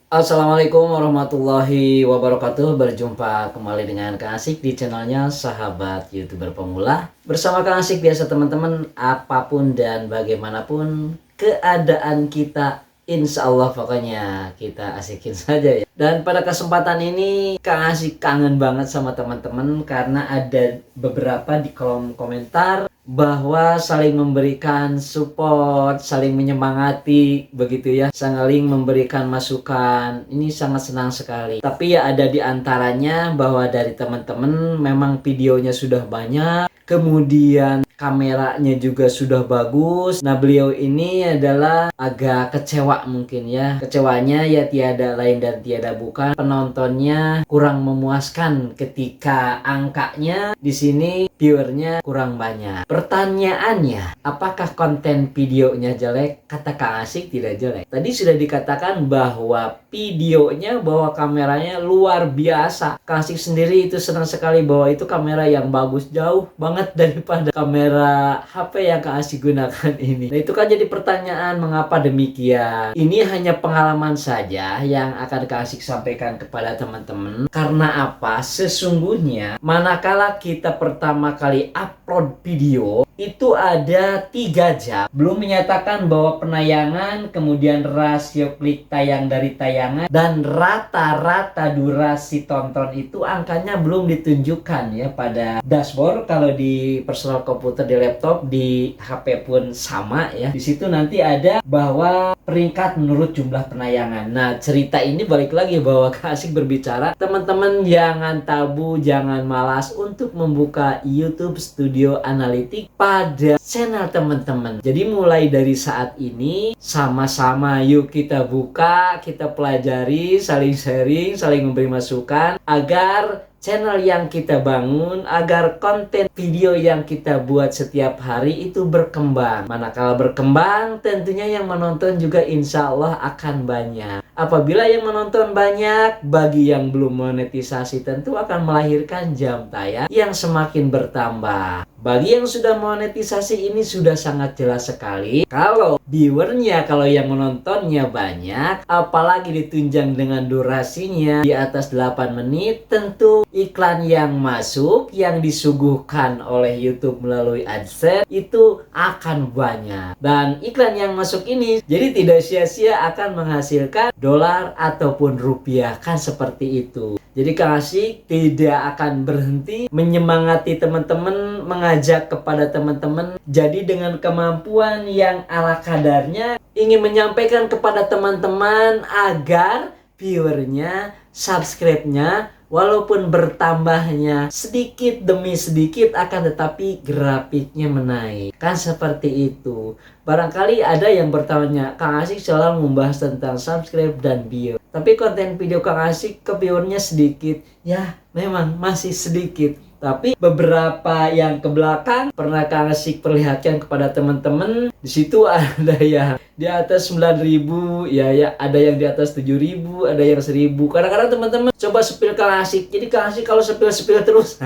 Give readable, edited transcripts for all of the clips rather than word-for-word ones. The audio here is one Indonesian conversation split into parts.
Assalamualaikum warahmatullahi wabarakatuh. Berjumpa kembali dengan Kang Asik di channelnya Sahabat YouTuber Pemula. Bersama Kang Asik biasa teman-teman, apapun dan bagaimanapun keadaan kita, insya Allah pokoknya kita asikin saja ya. Dan pada kesempatan ini Kang Asik kangen banget sama teman-teman karena ada beberapa di kolom komentar bahwa saling memberikan support, saling menyemangati begitu ya, saling memberikan masukan. Ini sangat senang sekali. Tapi ya ada di antaranya bahwa dari teman-teman memang videonya sudah banyak, kemudian kameranya juga sudah bagus. Nah, beliau ini adalah agak kecewa mungkin ya. Kecewanya ya tiada lain dan tiada bukan, penontonnya kurang memuaskan ketika angkanya di sini viewernya kurang banyak. Pertanyaannya, apakah konten videonya jelek? Kata Kang Asik tidak jelek. Tadi sudah dikatakan bahwa videonya, bahwa kameranya luar biasa. Kang Asik sendiri itu senang sekali bahwa itu kamera yang bagus, jauh banget daripada kamera HP yang Kang Asik gunakan ini. Nah, itu kan jadi pertanyaan, mengapa demikian? Ini hanya pengalaman saja yang akan Kang Asik sampaikan kepada teman-teman. Karena apa? Sesungguhnya manakala kita pertama kali upload video itu ada 3 jam, belum menyatakan bahwa penayangan, kemudian rasio klik tayang dari tayangan, dan rata-rata durasi tonton itu angkanya belum ditunjukkan ya pada dashboard. Kalau di personal komputer, di laptop, di HP pun sama ya. Di situ nanti ada bahwa peringkat menurut jumlah penayangan. Nah, cerita ini balik lagi bahwa Kak Asik berbicara, teman-teman jangan tabu, jangan malas untuk membuka YouTube Studio Analytics pada channel teman-teman. Jadi mulai dari saat ini sama-sama yuk kita buka, kita pelajari, saling sharing, saling memberi masukan agar channel yang kita bangun, agar konten video yang kita buat setiap hari itu berkembang. Manakala berkembang, tentunya yang menonton juga insya Allah akan banyak. Apabila yang menonton banyak, bagi yang belum monetisasi tentu akan melahirkan jam tayang yang semakin bertambah. Bagi yang sudah monetisasi ini sudah sangat jelas sekali. Kalau viewernya, kalau yang menontonnya banyak, apalagi ditunjang dengan durasinya di atas 8 menit, tentu iklan yang masuk, yang disuguhkan oleh YouTube melalui AdSense itu akan banyak. Dan iklan yang masuk ini jadi tidak sia-sia akan menghasilkan dolar ataupun rupiah, kan seperti itu. Jadi Kang Asik tidak akan berhenti menyemangati teman-teman, mengajak kepada teman-teman. Jadi dengan kemampuan yang ala kadarnya ingin menyampaikan kepada teman-teman agar viewernya, subscribe-nya walaupun bertambahnya sedikit demi sedikit akan tetapi grafiknya menaik. Kan seperti itu. Barangkali ada yang bertanya, Kang Asik selalu membahas tentang subscribe dan view, tapi konten video Kang Asik ke viewernya sedikit. Ya, memang masih sedikit. Tapi beberapa yang ke belakang pernah Kang Asik perlihatkan kepada teman-teman. Di situ ada yang di atas 9.000, ya ada yang di atas 7.000, ada yang 1.000. Kadang-kadang teman-teman coba spill Kang Asik. Jadi Kang Asik kalau spill terus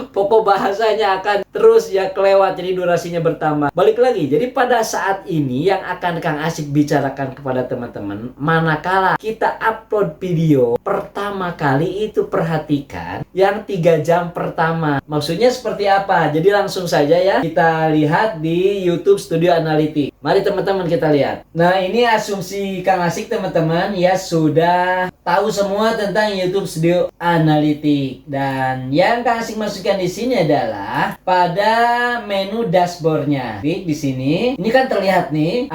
pokok bahasanya akan terus ya kelewat, jadi durasinya bertambah. Balik lagi, jadi pada saat ini yang akan Kang Asik bicarakan kepada teman-teman, manakala kita upload video pertama kali itu perhatikan yang 3 jam pertama. Maksudnya seperti apa? Jadi langsung saja ya kita lihat di YouTube Studio Analytics. Mari teman-teman kita lihat. Nah, ini asumsi Kang Asik teman-teman ya sudah tahu semua tentang YouTube Studio Analytics. Dan yang Kang Asik masukkan di sini adalah pada menu dashboardnya. Di sini, ini kan terlihat nih.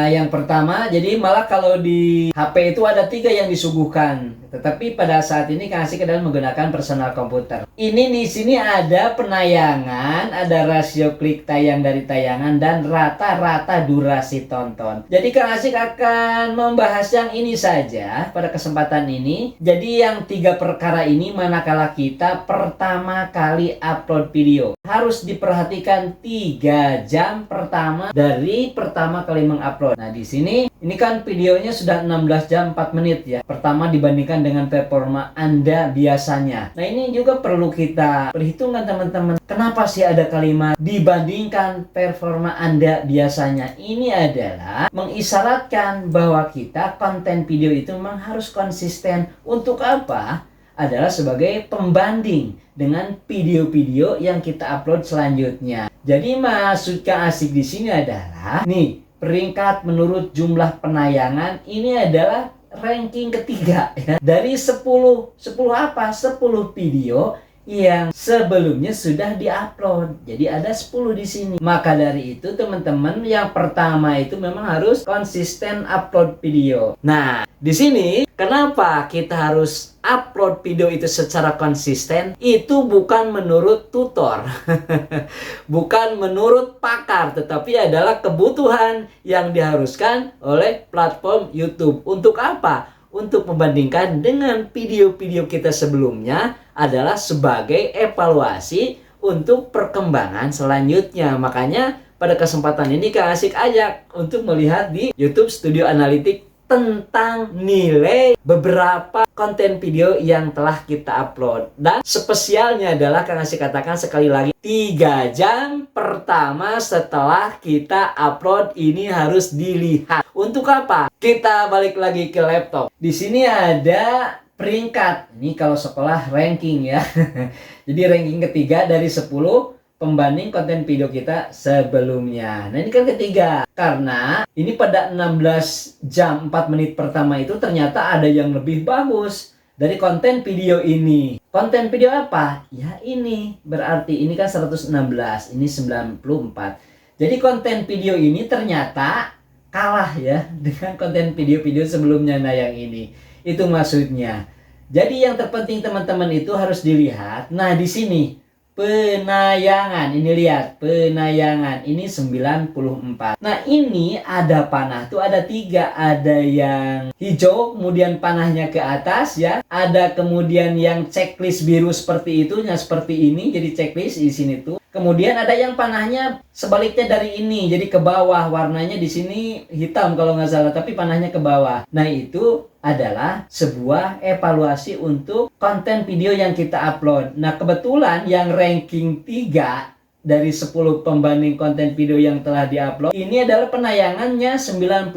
Yang pertama, jadi malah kalau di HP itu ada 3 yang disuguhkan. Tetapi pada saat ini Kang Asik adalah menggunakan personal komputer. Ini di sini ada penayangan, ada rasio klik tayang dari tayangan, dan rata-rata durasi tonton. Jadi Kang Asik akan membahas yang ini saja pada kesempatan ini. Jadi yang 3 perkara ini manakala kita pertama kali upload video harus diperhatikan 3 jam pertama dari pertama kali mengupload. Nah, di sini ini kan videonya sudah 16 jam 4 menit ya. Pertama dibandingkan dengan performa Anda biasanya. Nah, ini ini juga perlu kita perhitungkan teman-teman. Kenapa sih ada kalimat dibandingkan performa Anda biasanya? Ini adalah mengisyaratkan bahwa kita konten video itu memang harus konsisten. Untuk apa? Adalah sebagai pembanding dengan video-video yang kita upload selanjutnya. Jadi maksud Kak Asik di sini adalah nih, peringkat menurut jumlah penayangan ini adalah ranking ketiga ya. Dari 10 video yang sebelumnya sudah diupload. Jadi ada 10 di sini. Maka dari itu teman-teman, yang pertama itu memang harus konsisten upload video. Nah, di sini kenapa kita harus upload video itu secara konsisten? Itu bukan menurut tutor. Bukan menurut pakar, tetapi adalah kebutuhan yang diharuskan oleh platform YouTube. Untuk apa? Untuk membandingkan dengan video-video kita sebelumnya, adalah sebagai evaluasi untuk perkembangan selanjutnya. Makanya pada kesempatan ini Kak Asik ajak untuk melihat di YouTube Studio Analytics tentang nilai beberapa konten video yang telah kita upload. Dan spesialnya adalah Kang Asik katakan sekali lagi, 3 jam pertama setelah kita upload ini harus dilihat. Untuk apa? Kita balik lagi ke laptop. Di sini ada peringkat. Ini kalau sekolah ranking ya. Jadi ranking ketiga dari 10 pembanding konten video kita sebelumnya. Nah ini kan ketiga. Karena ini pada 16 jam 4 menit pertama itu ternyata ada yang lebih bagus dari konten video ini. Konten video apa? Ya ini. Berarti ini kan 116. Ini 94. Jadi konten video ini ternyata kalah ya dengan konten video-video sebelumnya. Nah yang ini. Itu maksudnya. Jadi yang terpenting teman-teman itu harus dilihat. Nah di sini. Penayangan, ini lihat, penayangan ini 94. Nah ini ada panah tuh ada 3, ada yang hijau kemudian panahnya ke atas ya, ada kemudian yang checklist biru seperti itu, nah seperti ini jadi checklist di sini tuh. Kemudian ada yang panahnya sebaliknya dari ini, jadi ke bawah, warnanya di sini hitam kalau nggak salah, tapi panahnya ke bawah. Nah itu adalah sebuah evaluasi untuk konten video yang kita upload. Nah kebetulan yang ranking 3 dari 10 pembanding konten video yang telah diupload, ini adalah penayangannya 94.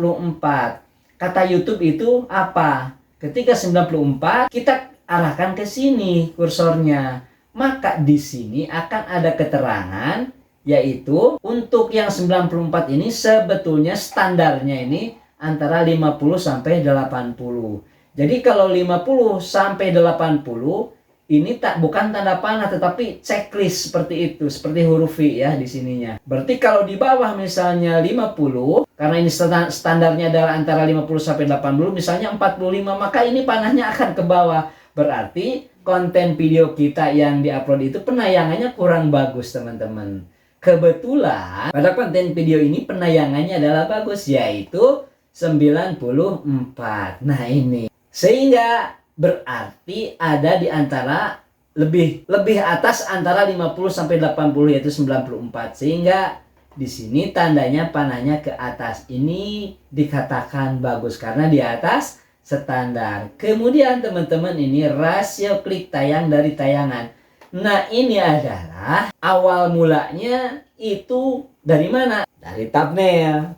Kata YouTube itu apa? Ketika 94 kita arahkan ke sini kursornya, maka di sini akan ada keterangan, yaitu untuk yang 94 ini sebetulnya standarnya ini antara 50 sampai 80. Jadi kalau 50 sampai 80 ini bukan tanda panah tetapi checklist seperti itu, seperti huruf V ya di sininya. Berarti kalau di bawah misalnya 50, karena ini standarnya adalah antara 50 sampai 80, misalnya 45, maka ini panahnya akan ke bawah. Berarti konten video kita yang diupload itu penayangannya kurang bagus teman-teman. Kebetulan pada konten video ini penayangannya adalah bagus, yaitu 94. Nah ini. Sehingga berarti ada di antara lebih atas antara 50 sampai 80 yaitu 94. Sehingga di sini tandanya panahnya ke atas. Ini dikatakan bagus karena di atas standar. Kemudian teman-teman ini rasio klik tayang dari tayangan. Nah ini adalah awal mulanya itu dari mana? Dari thumbnail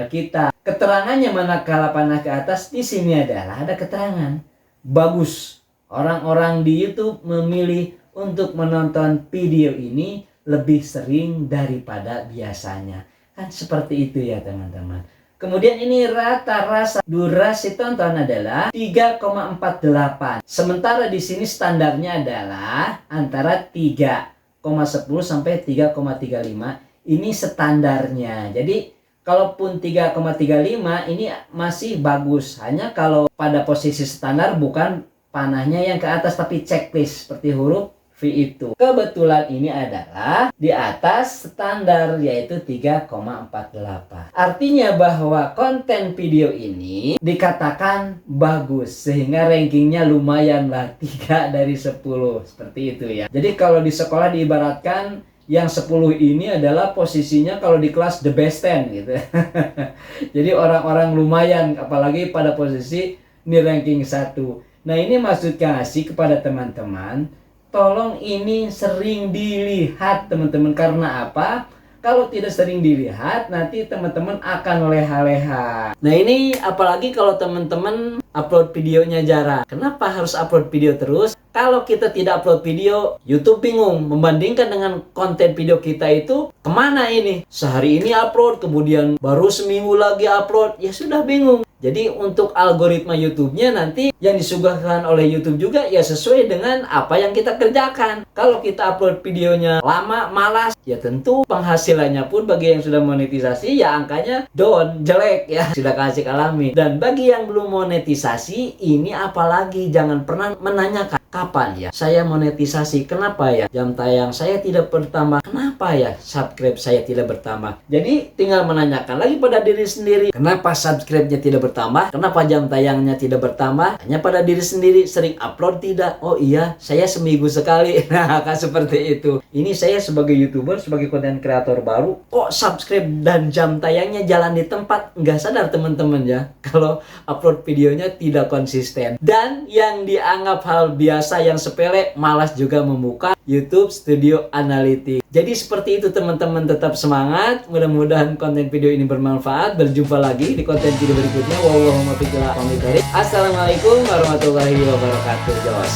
kita. Keterangannya manakala panah ke atas di sini adalah ada keterangan bagus. Orang-orang di YouTube memilih untuk menonton video ini lebih sering daripada biasanya. Kan seperti itu ya teman-teman. Kemudian ini rata-rata durasi tonton adalah 3,48. Sementara di sini standarnya adalah antara 3,10 sampai 3,35. Ini standarnya. Jadi kalaupun 3,35 ini masih bagus. Hanya kalau pada posisi standar bukan panahnya yang ke atas tapi checklist seperti huruf V itu. Kebetulan ini adalah di atas standar yaitu 3,48. Artinya bahwa konten video ini dikatakan bagus sehingga rankingnya lumayan lah 3 dari 10 seperti itu ya. Jadi kalau di sekolah diibaratkan yang 10 ini adalah posisinya kalau di kelas the best 10 gitu. Jadi orang-orang lumayan apalagi pada posisi ini ranking 1. Nah ini maksud Kang Asik kepada teman-teman, tolong ini sering dilihat teman-teman. Karena apa? Kalau tidak sering dilihat, nanti teman-teman akan leha-leha. Nah ini apalagi kalau teman-teman upload videonya jarang. Kenapa harus upload video terus? Kalau kita tidak upload video, YouTube bingung membandingkan dengan konten video kita itu kemana ini. Sehari ini upload, kemudian baru seminggu lagi upload, ya sudah bingung. Jadi untuk algoritma YouTube-nya nanti yang disuguhkan oleh YouTube juga ya sesuai dengan apa yang kita kerjakan. Kalau kita upload videonya lama, malas, ya tentu penghasilannya pun bagi yang sudah monetisasi ya angkanya down, jelek ya. Sudah kasih alami. Dan bagi yang belum monetisasi, ini apalagi jangan pernah menanyakan kapan ya saya monetisasi, kenapa ya jam tayang saya tidak bertambah, kenapa ya subscribe saya tidak bertambah. Jadi tinggal menanyakan lagi pada diri sendiri, kenapa subscribe-nya tidak bertambah, kenapa jam tayangnya tidak bertambah. Hanya pada diri sendiri, sering upload tidak, oh iya saya seminggu sekali. Nah kan seperti itu. Ini saya sebagai YouTuber, sebagai konten kreator baru, kok subscribe dan jam tayangnya jalan di tempat. Nggak sadar teman-teman ya kalau upload videonya tidak konsisten. Dan yang dianggap hal biasa yang sepele, malas juga membuka YouTube Studio Analytics. Jadi seperti itu teman-teman, tetap semangat. Mudah-mudahan konten video ini bermanfaat. Berjumpa lagi di konten video berikutnya. Assalamualaikum warahmatullahi wabarakatuh. Jos.